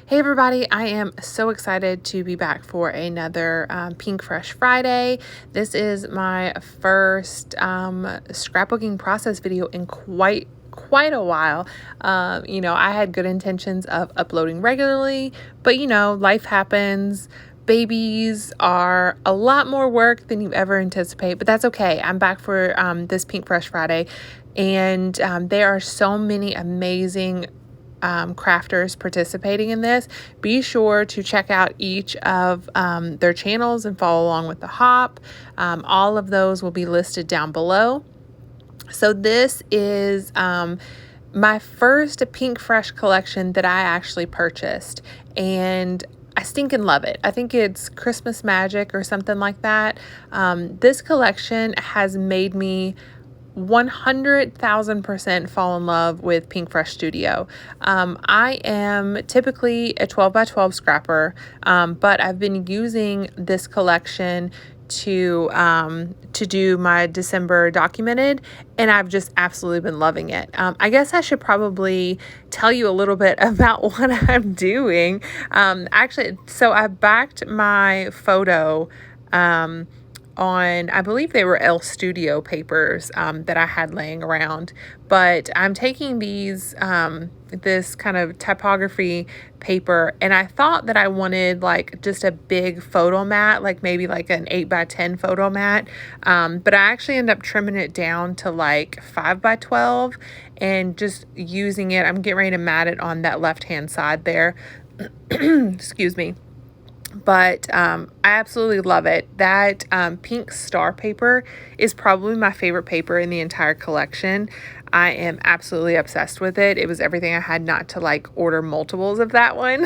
Hey everybody, I am so excited to be back for another Pinkfresh Friday. This is my first scrapbooking process video in quite a while. I had good intentions of uploading regularly, but life happens. Babies are a lot more work than you ever anticipate, but that's okay. I'm back for this Pinkfresh Friday, and there are so many amazing crafters participating in this. Be sure to check out each of their channels and follow along with the hop. All of those will be listed down below. So this is my first Pinkfresh collection that I actually purchased, and I stinking love it. I think it's Christmas magic or something like that. This collection has made me 100,000% fall in love with Pinkfresh Studio. I am typically a 12 by 12 scrapper, but I've been using this collection to do my December documented, and I've just absolutely been loving it. I guess I should probably tell you a little bit about what I'm doing. So I backed my photo on, I believe they were L Studio papers that I had laying around, but I'm taking these this kind of typography paper, and I thought that I wanted like just a big photo mat, like maybe like an 8 by 10 photo mat, but I actually end up trimming it down to like 5 by 12 and just using it. I'm getting ready to mat it on that left hand side there. Excuse me. But I absolutely love it. That pink star paper is probably my favorite paper in the entire collection. I am absolutely obsessed with it. It was everything I had not to like order multiples of that one.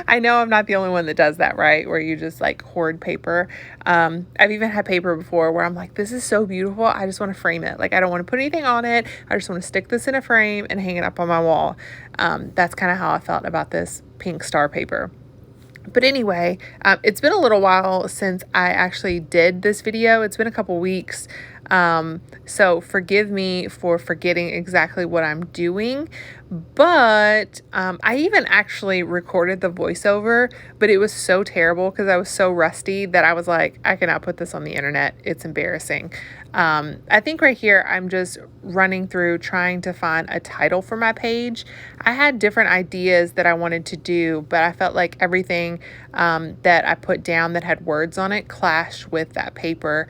I know I'm not the only one that does that, right? Where you just like hoard paper. I've even had paper before where I'm like, this is so beautiful. I just want to frame it. Like, I don't want to put anything on it. I just want to stick this in a frame and hang it up on my wall. That's kind of how I felt about this pink star paper. But anyway, it's been a little while since I actually did this video. It's been a couple weeks. So forgive me for forgetting exactly what I'm doing. But I even actually recorded the voiceover, but it was so terrible because I was so rusty that I was like, I cannot put this on the internet. It's embarrassing. I think right here, I'm just running through trying to find a title for my page. I had different ideas that I wanted to do, but I felt like everything that I put down that had words on it clashed with that paper.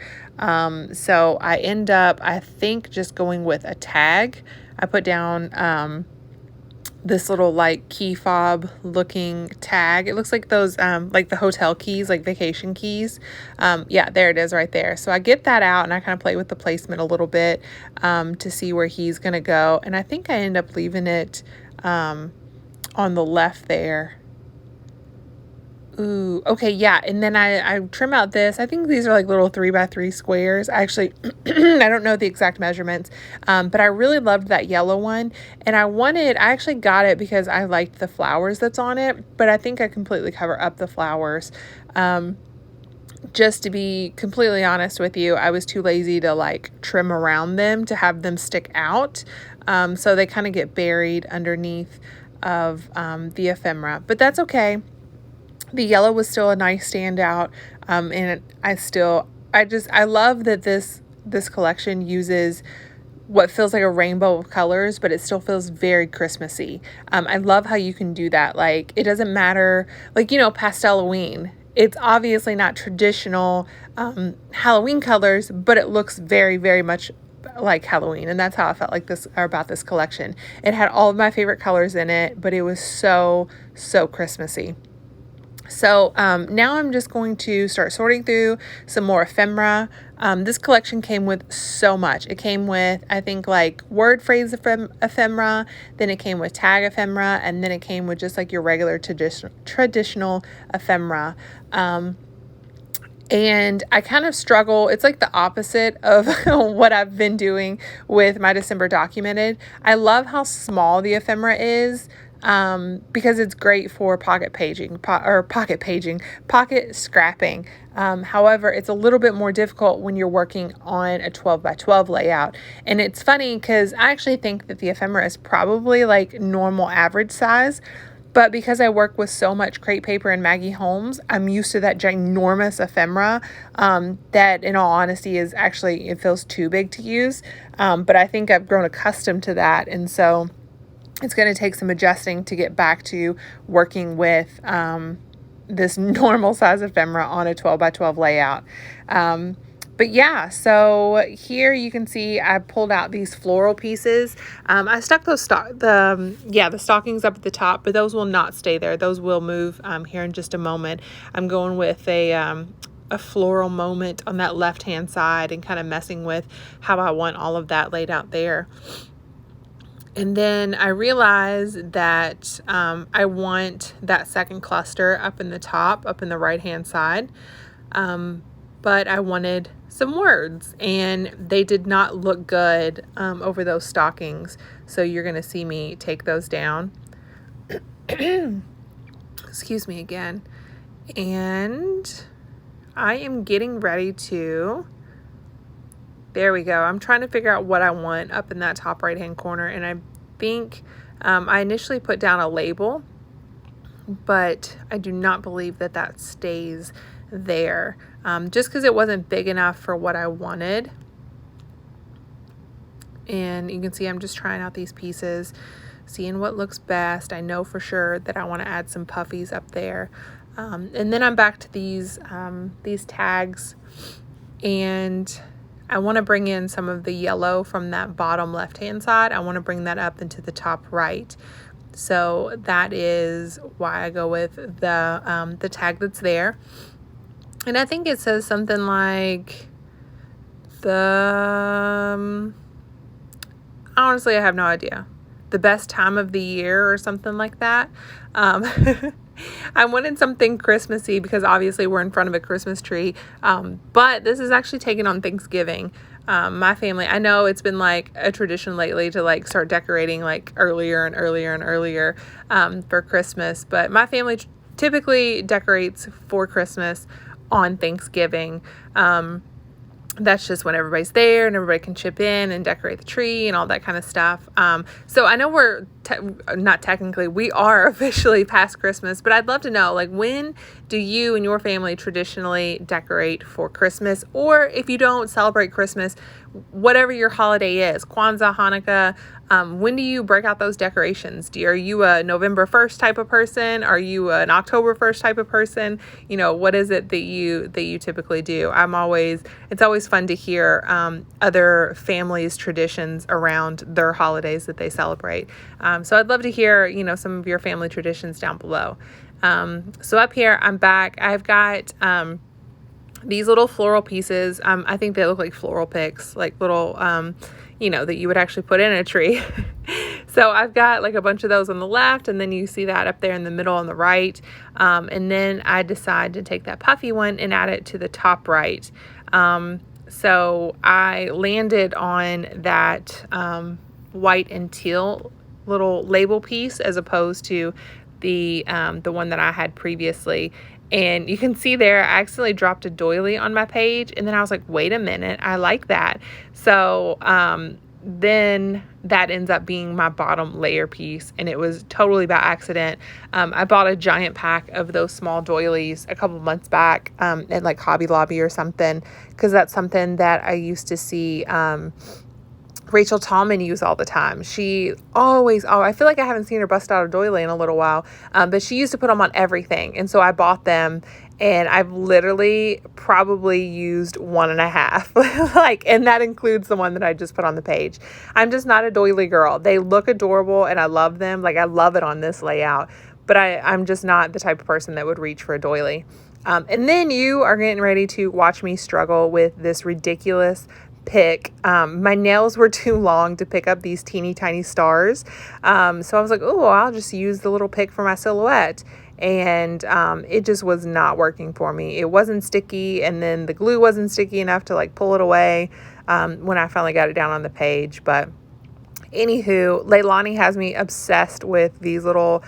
So I end up, I think, just going with a tag. I put down this little like key fob looking tag. It looks like those like the hotel keys, like vacation keys. Yeah, there it is right there. So I get that out and I kind of play with the placement a little bit to see where he's gonna go. And I think I end up leaving it on the left there. Ooh, okay, yeah. And then I trim out this. I think these are like little 3 by 3 squares. Actually, I don't know the exact measurements, but I really loved that yellow one. And I actually got it because I liked the flowers that's on it, but I think I completely cover up the flowers. Just to be completely honest with you, I was too lazy to like trim around them to have them stick out. So they kind of get buried underneath of the ephemera, but that's okay. The yellow was still a nice standout. And I love that this collection uses what feels like a rainbow of colors, but it still feels very Christmassy. I love how you can do that. Like, it doesn't matter, like, Pastel-Halloween. It's obviously not traditional Halloween colors, but it looks very, very much like Halloween. And that's how I felt like about this collection. It had all of my favorite colors in it, but it was so, so Christmassy. So now I'm just going to start sorting through some more ephemera. This collection came with so much. It came with, I think, like word phrase ephemera, then it came with tag ephemera, and then it came with just like your regular traditional ephemera. And I kind of struggle. It's like the opposite of what I've been doing with my December documented. I love how small the ephemera is. Because it's great for pocket scrapping. However, it's a little bit more difficult when you're working on a 12 by 12 layout. And it's funny because I actually think that the ephemera is probably like normal average size, But because I work with so much crepe paper and Maggie Holmes, I'm used to that ginormous ephemera that, in all honesty, is actually, it feels too big to use. But I think I've grown accustomed to that. And so it's going to take some adjusting to get back to working with this normal size ephemera on a 12 by 12 layout. But yeah, so here you can see I pulled out these floral pieces. I stuck those the stockings up at the top, but those will not stay there. Those will move here in just a moment. I'm going with a floral moment on that left-hand side and kind of messing with how I want all of that laid out there. And then I realized that I want that second cluster up in the top, up in the right-hand side. But I wanted some words, and they did not look good over those stockings. So you're going to see me take those down. Excuse me again. And I am getting ready to... There we go. I'm trying to figure out what I want up in that top right-hand corner. And I think I initially put down a label, but I do not believe that that stays there, just because it wasn't big enough for what I wanted. And you can see I'm just trying out these pieces, seeing what looks best. I know for sure that I want to add some puffies up there. And then I'm back to these tags, and I want to bring in some of the yellow from that bottom left-hand side. I want to bring that up into the top right. So that is why I go with the tag that's there. And I think it says something like honestly, I have no idea. The best time of the year or something like that. I wanted something Christmassy because obviously we're in front of a Christmas tree. But this is actually taken on Thanksgiving. My family, I know it's been like a tradition lately to like start decorating like earlier and earlier and earlier for Christmas. But my family typically decorates for Christmas on Thanksgiving. That's just when everybody's there and everybody can chip in and decorate the tree and all that kind of stuff. So I know we're not technically, we are officially past Christmas, but I'd love to know, like, when do you and your family traditionally decorate for Christmas? Or if you don't celebrate Christmas, whatever your holiday is, Kwanzaa, Hanukkah, when do you break out those decorations? Are you a November 1st type of person? Are you an October 1st type of person? You know, what is it that you typically do? It's always fun to hear other families' traditions around their holidays that they celebrate. So I'd love to hear, you know, some of your family traditions down below. So up here, I'm back. I've got these little floral pieces. I think they look like floral picks, like little, you know, that you would actually put in a tree. So I've got like a bunch of those on the left, and then you see that up there in the middle on the right. And then I decide to take that puffy one and add it to the top right. So I landed on that white and teal little label piece as opposed to the one that I had previously. And you can see there, I accidentally dropped a doily on my page, and then I was like, wait a minute, I like that. So then that ends up being my bottom layer piece, and it was totally by accident. I bought a giant pack of those small doilies a couple months back at like Hobby Lobby or something, because that's something that I used to see Rachel Tallman use all the time. She always, I feel like I haven't seen her bust out a doily in a little while, but she used to put them on everything. And so I bought them, and I've literally probably used 1.5. Like, and that includes the one that I just put on the page. I'm just not a doily girl. They look adorable and I love them. Like, I love it on this layout, but I'm just not the type of person that would reach for a doily. And then you are getting ready to watch me struggle with this ridiculous pick. My nails were too long to pick up these teeny tiny stars. So I was like, oh, I'll just use the little pick for my silhouette. And it just was not working for me. It wasn't sticky, and then the glue wasn't sticky enough to like pull it away when I finally got it down on the page. But anywho, Leilani has me obsessed with these little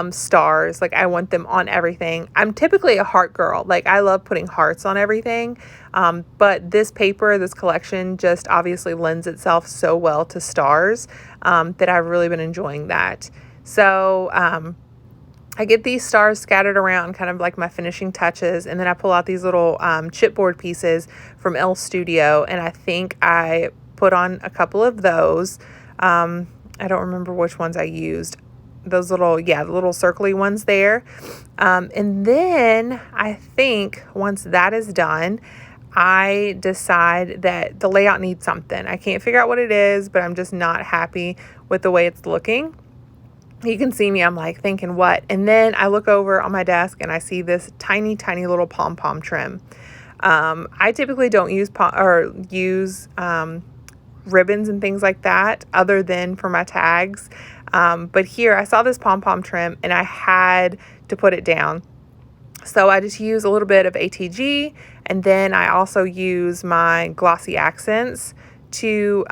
stars. Like, I want them on everything. I'm typically a heart girl. Like, I love putting hearts on everything. But this paper, this collection just obviously lends itself so well to stars that I've really been enjoying that. So I get these stars scattered around, kind of like my finishing touches, and then I pull out these little chipboard pieces from L Studio, and I think I put on a couple of those. I don't remember which ones I used. Those little, the little circly ones there. And then I think once that is done, I decide that the layout needs something. I can't figure out what it is, but I'm just not happy with the way it's looking. You can see me, I'm like thinking what? And then I look over on my desk and I see this tiny, tiny little pom-pom trim. I typically don't use ribbons and things like that other than for my tags. But here I saw this pom-pom trim and I had to put it down. So I just use a little bit of ATG, and then I also use my glossy accents to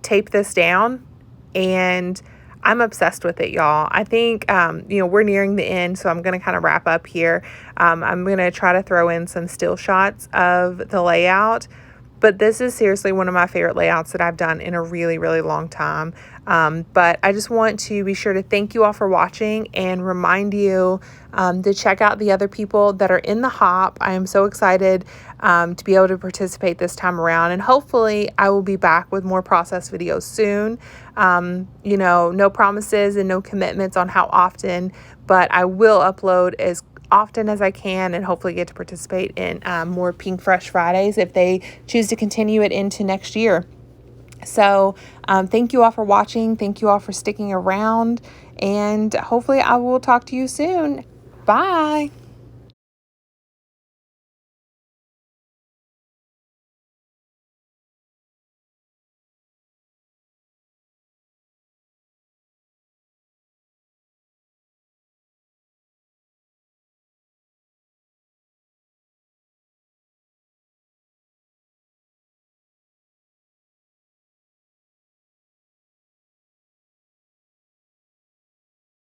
tape this down, and I'm obsessed with it, y'all. I think, we're nearing the end, so I'm going to kind of wrap up here. I'm going to try to throw in some still shots of the layout. But this is seriously one of my favorite layouts that I've done in a really, really long time. But I just want to be sure to thank you all for watching and remind you to check out the other people that are in the hop. I am so excited to be able to participate this time around. And hopefully I will be back with more process videos soon. No promises and no commitments on how often, but I will upload as often as I can and hopefully get to participate in more Pinkfresh Fridays if they choose to continue it into next year. So thank you all for watching. Thank you all for sticking around, and hopefully I will talk to you soon. Bye.